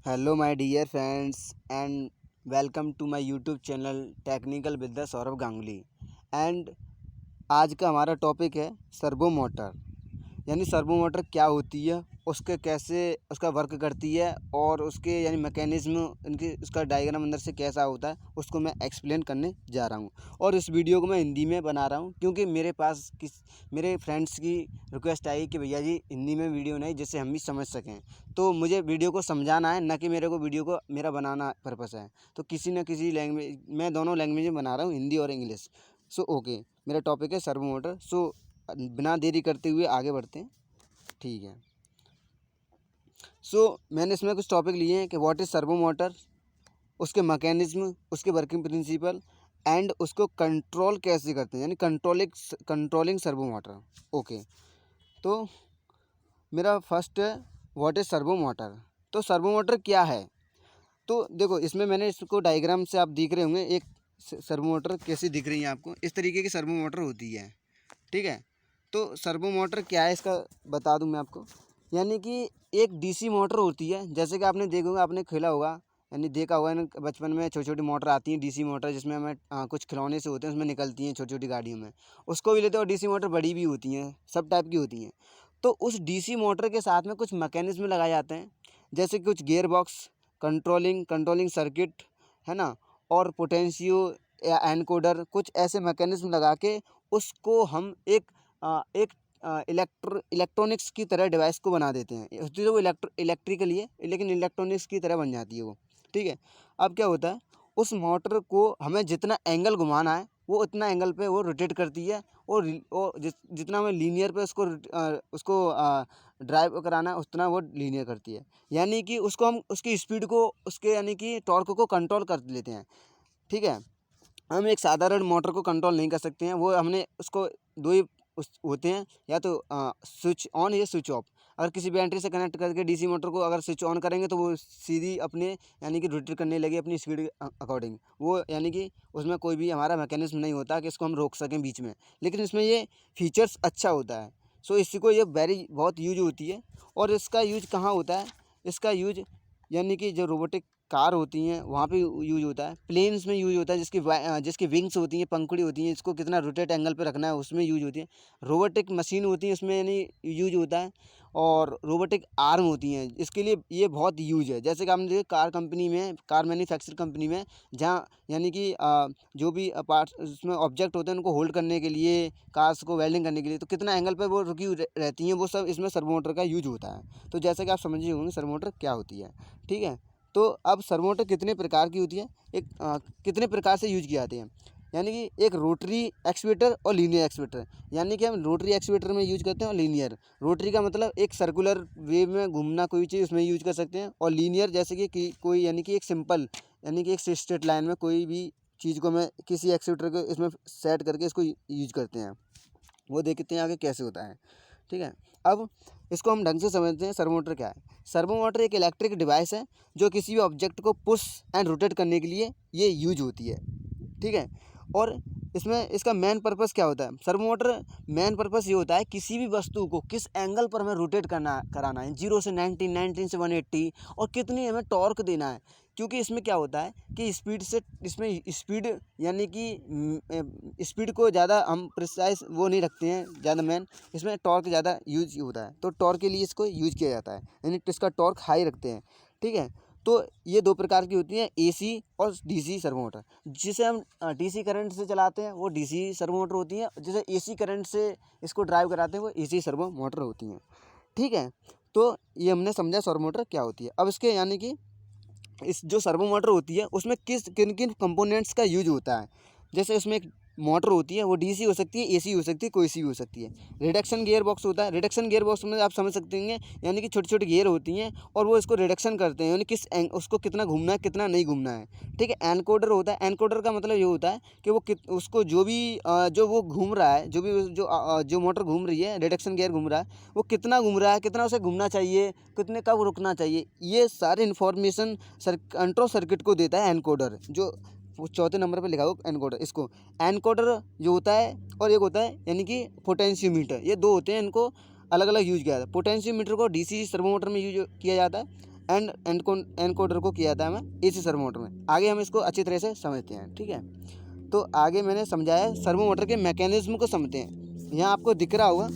Hello my dear friends and welcome to my YouTube channel technical with the Saurabh Ganguly. And आज का हमारा topic है servo motor. यानी servo motor क्या होती है, उसके कैसे उसका वर्क करती है और उसके यानी मैकेनिज़्म इनकी उसका डायग्राम अंदर से कैसा होता है, उसको मैं एक्सप्लेन करने जा रहा हूँ। और इस वीडियो को मैं हिंदी में बना रहा हूँ क्योंकि मेरे फ्रेंड्स की रिक्वेस्ट आई कि भैया जी हिंदी में वीडियो नहीं जिससे हम भी समझ सकें। तो मुझे वीडियो को समझाना है, ना कि मेरे को वीडियो को मेरा बनाना पर्पस है। तो किसी न किसी लैंग्वेज मैं दोनों लैंग्वेज में बना रहा हूँ, हिंदी और इंग्लिश। सो ओके, मेरा टॉपिक है सर्वो मोटर। सो बिना देरी करते हुए आगे बढ़ते हैं। ठीक है। मैंने इसमें कुछ टॉपिक लिए हैं कि व्हाट इज़ सर्वो मोटर, उसके मैकेनिज्म, उसके वर्किंग प्रिंसिपल एंड उसको कंट्रोल कैसे करते हैं, यानी कंट्रोलिंग सर्वो मोटर। ओके। तो मेरा फर्स्ट है व्हाट इज़ सर्वो मोटर। तो सर्वो मोटर क्या है? तो देखो, इसमें मैंने इसको डायग्राम से आप देख रहे होंगे, एक सर्वो मोटर कैसी दिख रही है आपको, इस तरीके की सर्वो मोटर होती है। ठीक है। तो सर्वो मोटर क्या है इसका बता दूं मैं आपको। यानी कि एक डीसी मोटर होती है, जैसे कि आपने देखोगे, आपने खेला होगा, यानी देखा होगा ना, बचपन में छोटी छोटी मोटर आती हैं डीसी मोटर, जिसमें हमें कुछ खिलौने से होते हैं, उसमें निकलती हैं छोटी छोटी गाड़ियों में, उसको भी लेते हैं। और डीसी मोटर बड़ी भी होती हैं, सब टाइप की होती हैं। तो उस डीसी मोटर के साथ में कुछ मैकेनिज्म लगाए जाते हैं, जैसे कुछ गियर बॉक्स, कंट्रोलिंग सर्किट, है ना, और पोटेंशियो या एनकोडर, कुछ ऐसे मैकेनिज्म लगा के उसको हम एक इलेक्ट्रॉनिक्स की तरह डिवाइस को बना देते हैं। होती है वो इलेक्ट्रिकल ही है, लेकिन इलेक्ट्रॉनिक्स की तरह बन जाती है वो। ठीक है। अब क्या होता है, उस मोटर को हमें जितना एंगल घुमाना है वो उतना एंगल पे वो रोटेट करती है। और जितना हमें लीनियर पे उसको ड्राइव कराना है उतना वो लीनियर करती है। यानी कि उसको हम उसकी स्पीड को, उसके यानी कि टॉर्क को कंट्रोल कर लेते हैं। ठीक है। हम एक साधारण मोटर को कंट्रोल नहीं कर सकते हैं, वो हमने उसको दो ही होते हैं, या तो स्विच ऑन या स्विच ऑफ। अगर किसी बैटरी से कनेक्ट करके डीसी मोटर को अगर स्विच ऑन करेंगे तो वो सीधी अपने यानी कि रोटेट करने लगे अपनी स्पीड के अकॉर्डिंग। वो यानी कि उसमें कोई भी हमारा मैकेनिज्म नहीं होता कि इसको हम रोक सकें बीच में, लेकिन इसमें ये फीचर्स अच्छा होता है। इसी को ये बहुत यूज होती है। और इसका यूज कहाँ होता है? इसका यूज यानी कि जो रोबोटिक कार होती हैं वहाँ पे यूज होता है, प्लेन्स में यूज होता है, जिसकी विंग्स होती हैं, पंखुड़ी होती हैं, इसको कितना रोटेट एंगल पे रखना है उसमें यूज होती है। रोबोटिक मशीन होती है उसमें यानी यूज होता है। और रोबोटिक आर्म होती हैं, इसके लिए ये बहुत यूज है। जैसे कि आपने देखा कार कंपनी में, कार मैन्युफैक्चर कंपनी में, जहाँ यानी कि जो भी पार्ट्स उसमें ऑब्जेक्ट होते हैं उनको होल्ड करने के लिए, कार्स को वेल्डिंग करने के लिए, तो कितना एंगल पे वो रुकी रहती हैं, वो सब इसमें सर्वो मोटर का यूज होता है। तो जैसे कि आप समझिए होंगे सर्वो मोटर क्या होती है। ठीक है। तो अब सर्वो मोटर कितने प्रकार की होती है, कितने प्रकार से यूज किए जाते हैं। यानी कि एक रोटरी एक्चुएटर और लीनियर एक्चुएटर। यानी कि हम रोटरी एक्चुएटर में यूज करते हैं, और लीनियर, रोटरी का मतलब एक सर्कुलर वे में घूमना कोई चीज़, उसमें यूज कर सकते हैं। और लीनियर जैसे कि कोई यानी कि एक सिंपल, यानी कि एक स्ट्रेट लाइन में कोई भी चीज़ को मैं किसी एक्चुएटर को इसमें सेट करके इसको यूज करते हैं। वो देखते हैं आगे कैसे होता है। ठीक है। अब इसको हम ढंग से समझते हैं, सर्वो मोटर क्या है। सर्वो मोटर एक इलेक्ट्रिक डिवाइस है जो किसी भी ऑब्जेक्ट को पुश एंड रोटेट करने के लिए ये यूज होती है। ठीक है। और इसमें इसका मेन पर्पस क्या होता है? सर्वो मोटर मेन पर्पस ये होता है किसी भी वस्तु को किस एंगल पर हमें रोटेट कराना है, 0 से 90, 19 से 180, और कितनी हमें टॉर्क देना है। क्योंकि इसमें क्या होता है कि इसमें स्पीड यानी कि स्पीड को ज़्यादा हम प्रिसाइज वो नहीं रखते हैं ज़्यादा मेन, इसमें टॉर्क ज़्यादा यूज होता है, तो टॉर्क के लिए इसको यूज किया जाता है, यानी इसका टॉर्क हाई रखते हैं। ठीक है। तो ये दो प्रकार की होती हैं, एसी और डीसी सर्वो मोटर। जिसे हम डीसी करंट से चलाते हैं वो डीसी सर्वो मोटर होती हैं, जिसे एसी करंट से इसको ड्राइव कराते हैं वो एसी सर्वो मोटर होती हैं। ठीक है। तो ये हमने समझा सर्वो मोटर क्या होती है। अब इसके यानी कि इस जो सर्वो मोटर होती है उसमें किन किन कंपोनेंट्स का यूज होता है। जैसे उसमें एक मोटर होती है, वो डीसी हो सकती है, एसी हो सकती है, कोई सी भी हो सकती है। रिडक्शन गियर बॉक्स होता है। रिडक्शन गियर बॉक्स में आप समझ सकते हैं, यानी कि छोटी छोटी गियर होती हैं और वो इसको रिडक्शन करते हैं, यानी उसको कितना घूमना है कितना नहीं घूमना है। ठीक है। एनकोडर होता है। एनकोडर का मतलब ये होता है कि उसको जो भी जो वो घूम रहा है, जो मोटर घूम रही है, रिडक्शन गियर घूम रहा है, वो कितना घूम रहा है, कितना उसे घूमना चाहिए, कितने कब रुकना चाहिए, ये सारे इन्फॉर्मेशन कंट्रोल सर्किट को देता है एनकोडर, जो वो चौथे नंबर पे लिखा हुआ एनकोडर। इसको एनकोडर जो होता है, और एक होता है यानी कि पोटेंशियोमीटर, ये दो होते हैं, इनको अलग अलग यूज किया जाता है। पोटेंशियोमीटर को डीसी सर्वो मोटर में यूज किया जाता है, एंड एनकोडर को किया था हमें एसी सर्वो मोटर में। आगे हम इसको अच्छी तरह से समझते हैं, ठीक है। तो आगे मैंने समझाया सर्वो मोटर के मैकेनिज्म को समझते हैं। यहाँ आपको दिख रहा होगा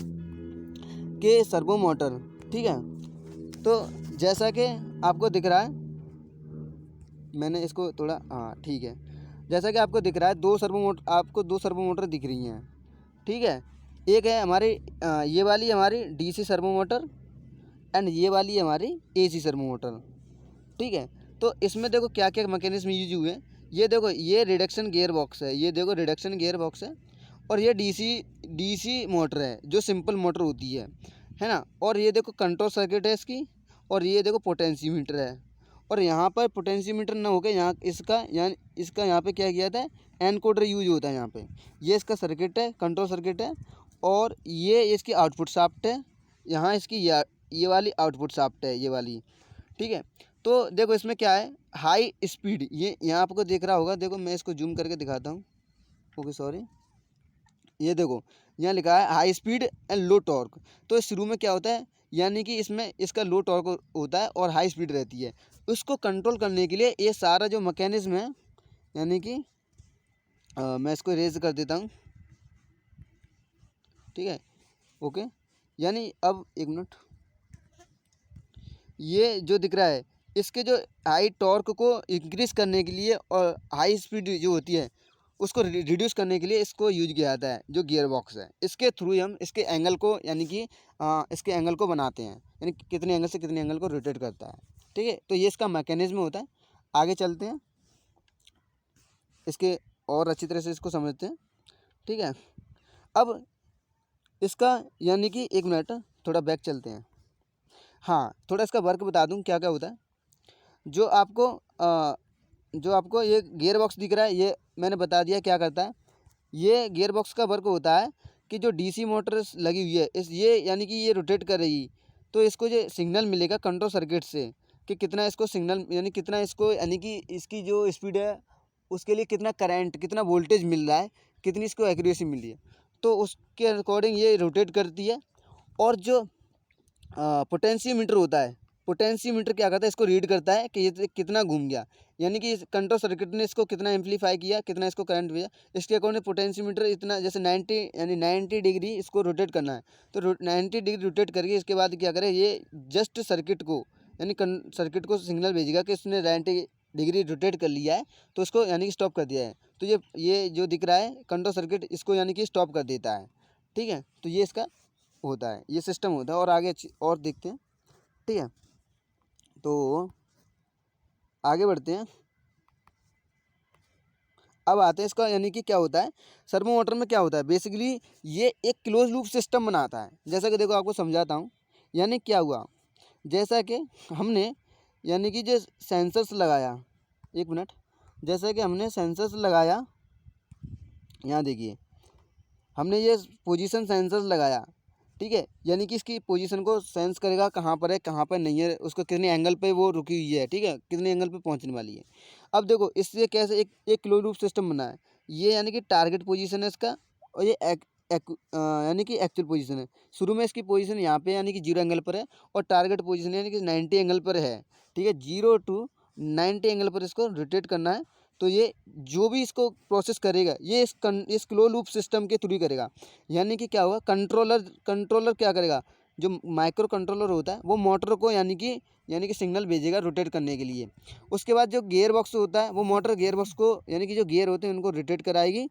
कि सर्वो मोटर, ठीक है। तो जैसा कि आपको दिख रहा है, मैंने इसको थोड़ा, हाँ ठीक है, जैसा कि आपको दिख रहा है आपको दो सर्वो मोटर दिख रही हैं, ठीक है। एक है हमारी ये वाली हमारी डीसी सर्वो मोटर एंड ये वाली हमारी एसी सर्वो मोटर, ठीक है। तो इसमें देखो क्या क्या मैकेनिज्म यूज हुए हैं। ये देखो, ये रिडक्शन गियर बॉक्स है, ये देखो रिडक्शन गियर बॉक्स है। और ये डीसी मोटर है जो सिंपल मोटर होती है ना। और ये देखो कंट्रोल सर्किट है इसकी, और ये देखो पोटेंशियोमीटर है। और यहाँ पर पोटेंशियोमीटर ना होकर यहाँ इसका यहाँ पे क्या किया था, एनकोडर यूज होता है यहाँ पे। ये इसका सर्किट है, कंट्रोल सर्किट है। और ये इसकी आउटपुट शाफ्ट है, यहाँ इसकी ये वाली आउटपुट शाफ्ट है, ये वाली, ठीक है। तो देखो इसमें क्या है, हाई स्पीड, ये यहाँ आपको दिख रहा होगा। देखो मैं इसको जूम करके दिखाता हूँ, ओके सॉरी। ये देखो यहाँ लिखा है high speed and low torque. तो शुरू में क्या होता है, यानी कि इसमें इसका लो टॉर्क होता है और हाई स्पीड रहती है। उसको कंट्रोल करने के लिए ये सारा जो मैकेनिज्म है, यानी कि मैं इसको रेज कर देता हूँ, ठीक है, ओके। यानी अब एक मिनट, ये जो दिख रहा है, इसके जो हाई टॉर्क को इंक्रीज करने के लिए और हाई स्पीड जो होती है उसको रिड्यूस करने के लिए इसको यूज किया जाता है, जो गियर बॉक्स है। इसके थ्रू हम इसके एंगल को, यानी कि इसके एंगल को बनाते हैं, यानी कितने एंगल से कितने एंगल को रोटेट करता है, ठीक है। तो ये इसका मैकेनिज्म होता है। आगे चलते हैं, इसके और अच्छी तरह से इसको समझते हैं, ठीक है। अब इसका, यानी कि एक मिनट थोड़ा बैक चलते हैं। हाँ, थोड़ा इसका वर्क बता दूँ क्या क्या होता है। जो आपको ये गियर बॉक्स दिख रहा है, ये मैंने बता दिया क्या करता है। ये गियर बॉक्स का वर्क होता है कि जो डीसी मोटर लगी हुई है ये यानी कि ये रोटेट कर रही, तो इसको जो सिग्नल मिलेगा कंट्रोल सर्किट से कि कितना इसको सिग्नल, यानी कितना इसको, यानी कि इसकी जो स्पीड है उसके लिए कितना करंट, कितना वोल्टेज मिल रहा है, कितनी इसको एक्यूरेसी मिल रही है, तो उसके अकॉर्डिंग ये रोटेट करती है। और जो पोटेंशियोमीटर होता है, पोटेंशियोमीटर क्या करता है, इसको रीड करता है कि ये कितना घूम गया, यानी कि कंट्रोल सर्किट ने इसको कितना एम्पलीफाई किया, कितना इसको करंट भेजा। इसके अकॉर्डिंग पोटेंशियोमीटर इतना, जैसे 90 डिग्री इसको रोटेट करना है, तो 90 डिग्री रोटेट करके इसके बाद क्या करे, ये जस्ट सर्किट को, यानी सर्किट को सिग्नल भेजेगा कि इसने 90 डिग्री रोटेट कर लिया है, तो उसको यानी कि स्टॉप कर दिया है। तो ये जो दिख रहा है कंट्रोल सर्किट, इसको यानी कि स्टॉप कर देता है, ठीक है। तो ये इसका होता है, ये सिस्टम होता है। और आगे और देखते हैं, ठीक है। तो आगे बढ़ते हैं, अब आते हैं इसका, यानी कि क्या होता है सर्वो मोटर में क्या होता है। बेसिकली ये एक क्लोज लूप सिस्टम बनाता है। जैसा कि देखो आपको समझाता हूँ, यानी क्या हुआ, जैसा कि हमने, यानी कि जो सेंसर्स लगाया, एक मिनट, जैसा कि हमने सेंसर्स लगाया, यहाँ देखिए हमने ये पोजीशन सेंसर्स लगाया, ठीक है। यानी कि इसकी पोजीशन को सेंस करेगा कहाँ पर है कहाँ पर नहीं है, उसको कितने एंगल पे वो रुकी हुई है, ठीक है, कितने एंगल पे पहुंचने वाली है। अब देखो इससे कैसे एक क्लोज लूप सिस्टम बना है। ये यानी कि टारगेट पोजीशन है इसका, और ये यानी कि एक्चुअल पोजीशन है। शुरू में इसकी पोजीशन यहाँ पे यानी कि 0 एंगल पर है, और टारगेट पोजीशन यानी कि 90 एंगल पर है, ठीक है। 0 to 90 एंगल पर इसको रोटेट करना है। तो ये जो भी इसको प्रोसेस करेगा, ये इस क्लोज लूप सिस्टम के थ्रू ही करेगा। यानी कि क्या होगा, कंट्रोलर क्या करेगा, जो माइक्रो कंट्रोलर होता है वो मोटर को यानी कि सिग्नल भेजेगा रोटेट करने के लिए। उसके बाद जो गियर बॉक्स होता है वो मोटर गियर बॉक्स को, यानी कि जो गियर होते हैं उनको रोटेट कराएगी।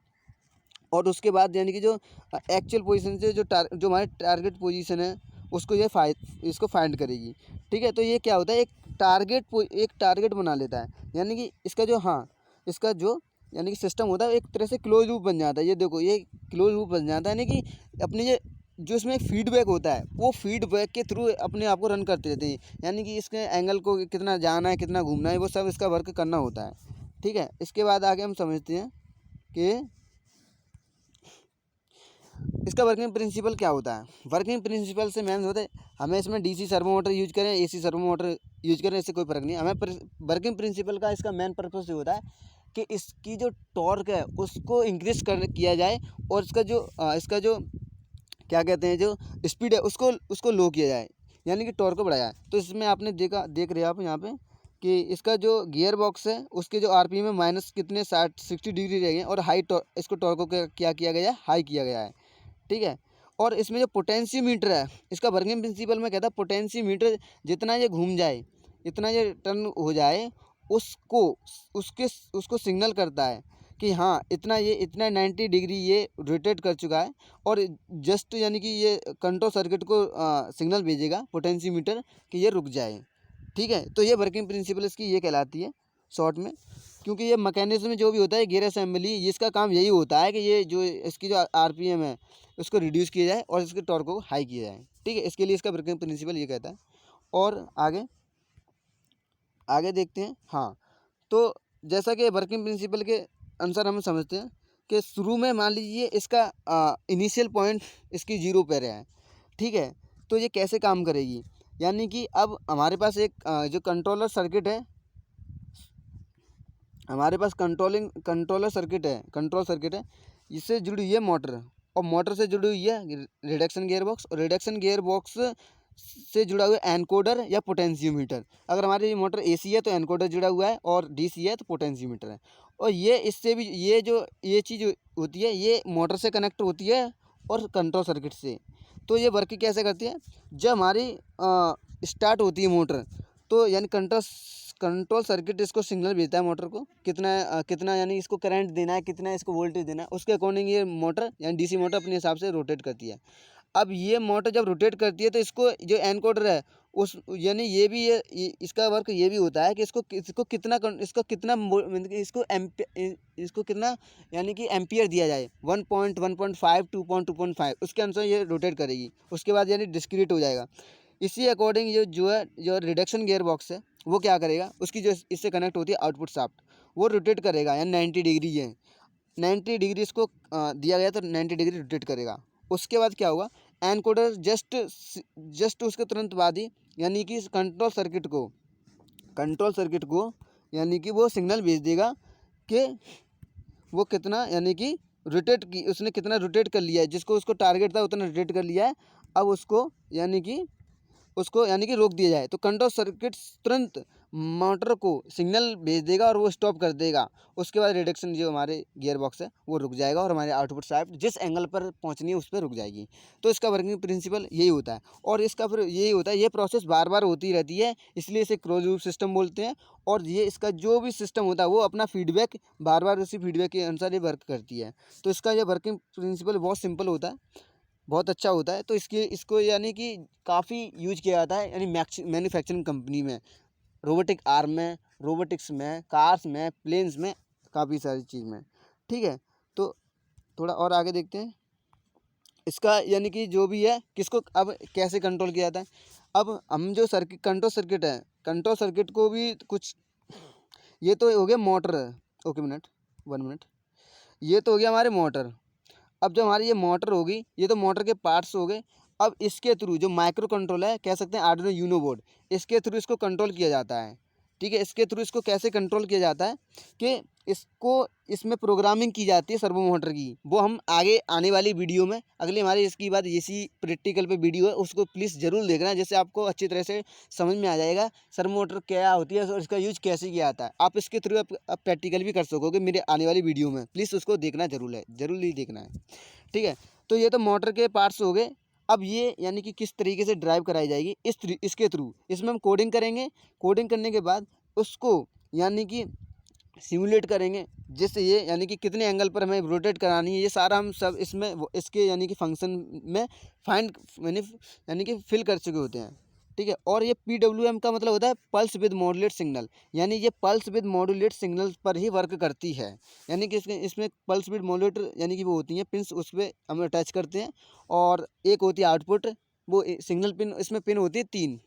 और उसके बाद यानी कि जो एक्चुअल पोजीशन से जो हमारे टारगेट पोजीशन है उसको इसको फाइंड करेगी, ठीक है। तो ये क्या होता है, एक टारगेट बना लेता है, यानी कि इसका जो यानी कि सिस्टम होता है एक तरह से क्लोज लूप बन जाता है। ये देखो ये क्लोज लूप बन जाता है, यानी कि अपने ये जो इसमें फीडबैक होता है वो फीडबैक के थ्रू अपने आप को रन करते रहते हैं। यानी कि इसके एंगल को कितना जाना है, कितना घूमना है, वो सब इसका वर्क करना होता है, ठीक है। इसके बाद आगे हम समझते हैं कि इसका वर्किंग प्रिंसिपल क्या होता है। वर्किंग प्रिंसिपल से मेन होता है, हमें इसमें डीसी सर्वो मोटर यूज करें, एसी सर्वो मोटर यूज करें, इससे कोई फ़र्क नहीं। हमें वर्किंग प्रिंसिपल का इसका मेन पर्पस ये होता है कि इसकी जो टॉर्क है उसको इंक्रीज किया जाए, और इसका जो क्या कहते हैं, जो स्पीड है उसको लो किया जाए। यानी कि टॉर्क को बढ़ाया है। तो इसमें आपने देख रहे हैं आप यहाँ पे कि इसका जो गियर बॉक्स है उसके जो आरपीएम है माइनस कितने 60 डिग्री रह गए और इसको टॉर्क को क्या किया गया है, हाई किया गया है। ठीक है। और इसमें जो पोटेंशियोमीटर है, इसका वर्किंग प्रिंसिपल में कहता है पोटेंशियोमीटर जितना ये घूम जाए, इतना ये टर्न हो जाए, उसको उसको सिग्नल करता है कि हाँ इतना 90 डिग्री ये रोटेट कर चुका है। और जस्ट यानी कि ये कंट्रोल सर्किट को सिग्नल भेजेगा पोटेंशियोमीटर कि ये रुक जाए। ठीक है। तो ये वर्किंग प्रिंसिपल इसकी ये कहलाती है शॉर्ट में। क्योंकि ये मैकेनिज्म जो भी होता है गियर असेंबली, इसका काम यही होता है कि ये जो इसकी जो आरपीएम है उसको रिड्यूस किया जाए और इसके टॉर्क को हाई किया जाए। ठीक है। इसके लिए इसका वर्किंग प्रिंसिपल ये कहता है। और आगे देखते हैं। हाँ, तो जैसा कि वर्किंग प्रिंसिपल के अनुसार हम समझते हैं कि शुरू में मान लीजिए इसका इनिशियल पॉइंट इसकी 0 पे रहा है। ठीक है। तो ये कैसे काम करेगी, यानी कि अब हमारे पास एक जो कंट्रोलर सर्किट है, हमारे पास कंट्रोल सर्किट है, इससे जुड़ी हुई है मोटर, और मोटर से जुड़ी हुई है रिडक्शन गियर बॉक्स, और रिडक्शन गियर बॉक्स से जुड़ा हुआ है एनकोडर या पोटेंशियोमीटर। अगर हमारी मोटर एसी है तो एनकोडर जुड़ा हुआ है, और डीसी है तो पोटेंशियोमीटर है। और ये इससे भी ये चीज़ होती है, ये मोटर से कनेक्ट होती है और कंट्रोल सर्किट से। तो ये वर्क कैसे करती है, जब हमारी स्टार्ट होती है मोटर, तो यानी कंट्रोल सर्किट इसको सिग्नल भेजता है मोटर को, कितना यानी इसको करंट देना है, कितना इसको वोल्टेज देना है, उसके अकॉर्डिंग ये मोटर यानी डीसी मोटर अपने हिसाब से रोटेट करती है। अब ये मोटर जब रोटेट करती है तो इसको जो एनकोडर है उस यानी इसका वर्क ये भी होता है कि इसको कितना यानी कि एम्पियर दिया जाए, 1.1.5 2.2.5, उसके अनुसार ये रोटेट करेगी। उसके बाद यानी डिस्क्रीट हो जाएगा। इसी अकॉर्डिंग जो रिडक्शन गियर बॉक्स है वो क्या करेगा, उसकी जो इससे कनेक्ट होती है आउटपुट शाफ्ट, वो रोटेट करेगा यानी 90 डिग्री है, 90 डिग्री इसको दिया गया तो 90 डिग्री रोटेट करेगा। उसके बाद क्या होगा, एनकोडर जस्ट उसके तुरंत बाद ही यानी कि कंट्रोल सर्किट को यानी कि वो सिग्नल भेज देगा कि वो कितना यानी कि उसने कितना रोटेट कर लिया है, जिसको उसको टारगेट था उतना रोटेट कर लिया है। अब उसको यानी कि रोक दिया जाए तो कंट्रोल सर्किट तुरंत मोटर को सिग्नल भेज देगा और वो स्टॉप कर देगा। उसके बाद रिडक्शन जो हमारे गियर बॉक्स है वो रुक जाएगा और हमारे आउटपुट शाफ्ट जिस एंगल पर पहुंचनी है उस पर रुक जाएगी। तो इसका वर्किंग प्रिंसिपल यही होता है, और इसका फिर यही होता है, ये प्रोसेस बार बार होती रहती है, इसलिए इसे क्लोज लूप सिस्टम बोलते हैं। और ये इसका जो भी सिस्टम होता है वो अपना फीडबैक बार बार उसी फीडबैक के अनुसार ये वर्क करती है। तो इसका ये वर्किंग प्रिंसिपल बहुत सिंपल होता है, बहुत अच्छा होता है। तो इसको यानी कि काफ़ी यूज किया जाता है यानी मैन्युफैक्चरिंग कंपनी में, रोबोटिक आर्म में, रोबोटिक्स में, कार्स में, प्लेन्स में, काफ़ी सारी चीज़ में। ठीक है। तो थोड़ा और आगे देखते हैं इसका यानी कि जो भी है किसको अब कैसे कंट्रोल किया जाता है। अब हम जो कंट्रोल सर्किट को भी कुछ, ये तो हो गया मोटर। ओके मिनट 1 मिनट, ये तो हो गया हमारे मोटर। अब जो हमारी ये मोटर होगी, ये तो मोटर के पार्ट्स हो गए। अब इसके थ्रू जो माइक्रो कंट्रोल है, कह सकते हैं आर्डिनो यूनो बोर्ड, इसके थ्रू इसको कंट्रोल किया जाता है। ठीक है। इसके थ्रू इसको कैसे कंट्रोल किया जाता है कि इसमें प्रोग्रामिंग की जाती है सर्वो मोटर की, वो हम आगे आने वाली वीडियो में, अगली हमारी इसकी बात इसी प्रैक्टिकल पे वीडियो है, उसको प्लीज़ ज़रूर देखना, जिससे आपको अच्छी तरह से समझ में आ जाएगा सर्वो मोटर क्या होती है और इसका यूज कैसे किया जाता है। आप इसके थ्रू आप प्रैक्टिकल भी कर सकोगे मेरे आने वाली वीडियो में, प्लीज़ उसको देखना ज़रूर ही देखना है। ठीक है। तो ये तो मोटर के पार्ट्स हो गए। अब ये यानी कि किस तरीके से ड्राइव कराई जाएगी इसके थ्रू, इसमें हम कोडिंग करेंगे। कोडिंग करने के बाद उसको यानी कि सिमुलेट करेंगे, जिससे ये यानी कि कितने एंगल पर हमें रोटेट करानी है, ये सारा हम सब इसके यानी कि फंक्शन में यानी कि फिल कर चुके होते हैं। ठीक है। और ये PWM का मतलब होता है पल्स विद मॉड्यूलेट सिग्नल, यानी ये पल्स विद मॉड्यूलेट सिग्नल पर ही वर्क करती है। यानी कि इसमें पल्स विद मॉड्यूलेटर यानी कि वो होती हैं पिन्स, उस पर हम अटैच करते हैं। और एक होती है आउटपुट, वो सिग्नल पिन, इसमें पिन होती है 3,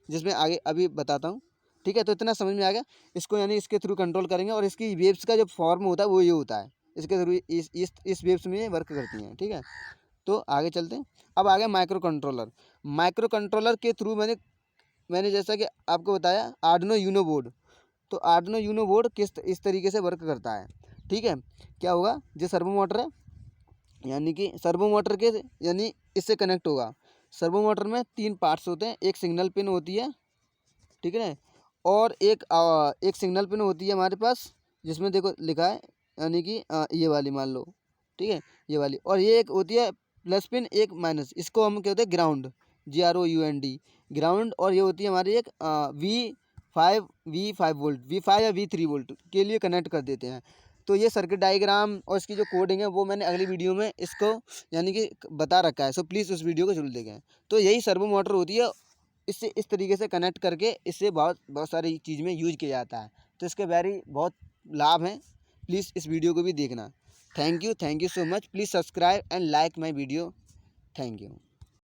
जिसमें आगे अभी बताता हूँ। ठीक है। तो इतना समझ में आ गया। इसको यानी इसके थ्रू कंट्रोल करेंगे, और इसकी वेव्स का जो फॉर्म होता है वो ये होता है, इसके थ्रू इस वेव्स में ये वर्क करती हैं। ठीक है। तो आगे चलते हैं। अब आ गया माइक्रो कंट्रोलर के थ्रू मैंने जैसा कि आपको बताया आर्डिनो यूनो बोर्ड। तो आर्डिनो यूनो बोर्ड इस तरीके से वर्क करता है। ठीक है। क्या होगा, जो सर्वो मोटर है यानी कि सर्वो मोटर के यानी इससे कनेक्ट होगा, सर्वो मोटर में 3 पार्ट्स होते हैं, एक सिग्नल पिन होती है, ठीक है ना, और एक सिग्नल पिन होती है हमारे पास जिसमें देखो लिखा है, यानी कि ये वाली मान लो, ठीक है, ये वाली, और ये एक होती है प्लस पिन, एक माइनस, इसको हम कहते हैं ग्राउंड, GROUND, ग्राउंड। और ये होती है हमारी एक V5 वोल्ट, V5 या V3 वोल्ट के लिए कनेक्ट कर देते हैं। तो ये सर्किट डायग्राम और इसकी जो कोडिंग है वो मैंने अगली वीडियो में इसको यानी कि बता रखा है, सो प्लीज़ उस वीडियो को जरूर देखें। तो यही सर्वो मोटर होती है, इससे इस तरीके से कनेक्ट करके इससे बहुत बहुत सारी चीज़ में यूज किया जाता है। तो इसके बहुत लाभ हैं, प्लीज़ इस वीडियो को भी देखना। Thank you so much, please subscribe and like my video. Thank you.